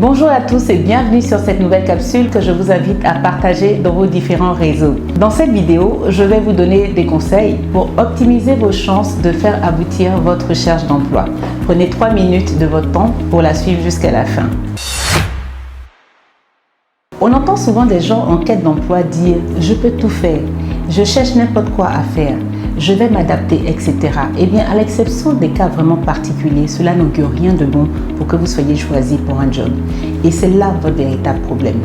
Bonjour à tous et bienvenue sur cette nouvelle capsule que je vous invite à partager dans vos différents réseaux. Dans cette vidéo, je vais vous donner des conseils pour optimiser vos chances de faire aboutir votre recherche d'emploi. Prenez 3 minutes de votre temps pour la suivre jusqu'à la fin. On entend souvent des gens en quête d'emploi dire « je peux tout faire, je cherche n'importe quoi à faire, je vais m'adapter, etc. » Eh bien, à l'exception des cas vraiment particuliers, cela n'augure rien de bon pour que vous soyez choisi pour un job. Et c'est là votre véritable problème.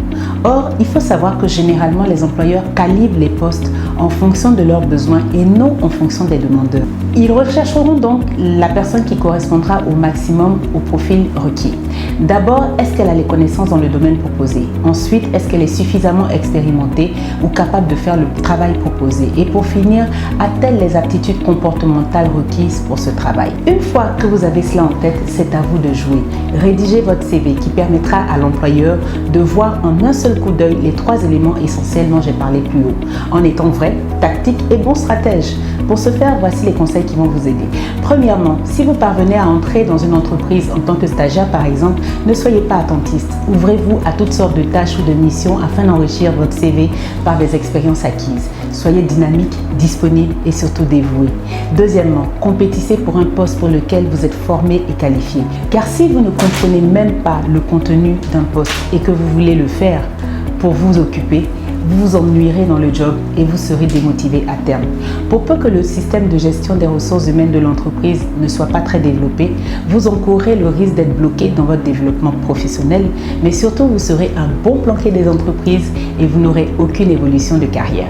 Or, il faut savoir que généralement, les employeurs calibrent les postes en fonction de leurs besoins et non en fonction des demandeurs. Ils rechercheront donc la personne qui correspondra au maximum au profil requis. D'abord, est-ce qu'elle a les connaissances dans le domaine proposé? Ensuite, est-ce qu'elle est suffisamment expérimentée ou capable de faire le travail proposé? Et pour finir, a-t-elle les aptitudes comportementales requises pour ce travail? Une fois que vous avez cela en tête, c'est à vous de jouer. Rédigez votre CV qui permettra à l'employeur de voir en un seul coup d'œil les 3 éléments essentiels dont j'ai parlé plus haut, en étant vrai, tactique et bon stratège. Pour ce faire, voici les conseils qui vont vous aider. Premièrement, si vous parvenez à entrer dans une entreprise en tant que stagiaire par exemple, ne soyez pas attentiste. Ouvrez-vous à toutes sortes de tâches ou de missions afin d'enrichir votre CV par des expériences acquises. Soyez dynamique, disponible et surtout dévoué. Deuxièmement, compétissez pour un poste pour lequel vous êtes formé et qualifié. Car si vous ne comprenez même pas le contenu d'un poste et que vous voulez le faire pour vous occuper, vous vous ennuierez dans le job et vous serez démotivé à terme. Pour peu que le système de gestion des ressources humaines de l'entreprise ne soit pas très développé, vous encourrez le risque d'être bloqué dans votre développement professionnel, mais surtout vous serez un bon planqué des entreprises et vous n'aurez aucune évolution de carrière.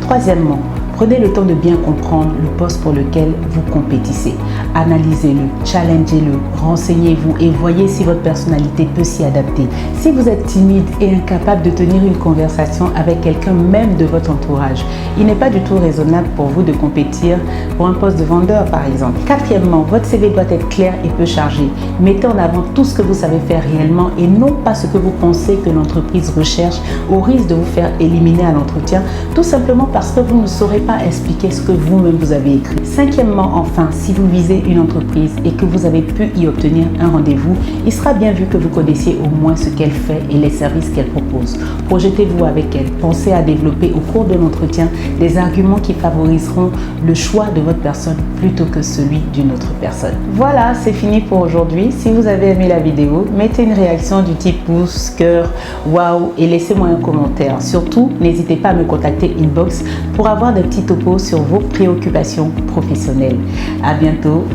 Troisièmement, prenez le temps de bien comprendre le poste pour lequel vous compétissez. Analysez-le, challengez-le, renseignez-vous et voyez si votre personnalité peut s'y adapter. Si vous êtes timide et incapable de tenir une conversation avec quelqu'un même de votre entourage, il n'est pas du tout raisonnable pour vous de compétir pour un poste de vendeur par exemple. Quatrièmement, votre CV doit être clair et peu chargé. Mettez en avant tout ce que vous savez faire réellement et non pas ce que vous pensez que l'entreprise recherche au risque de vous faire éliminer à l'entretien, tout simplement parce que vous ne saurez pas expliquer ce que vous-même vous avez écrit. Cinquièmement, enfin, si vous visez une entreprise et que vous avez pu y obtenir un rendez-vous, il sera bien vu que vous connaissiez au moins ce qu'elle fait et les services qu'elle propose. Projetez-vous avec elle. Pensez à développer au cours de l'entretien des arguments qui favoriseront le choix de votre personne plutôt que celui d'une autre personne. Voilà, c'est fini pour aujourd'hui. Si vous avez aimé la vidéo, mettez une réaction du type pouce, cœur, waouh et laissez-moi un commentaire. Surtout, n'hésitez pas à me contacter inbox pour avoir des petits topos sur vos préoccupations professionnelles. À bientôt.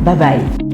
Bye bye.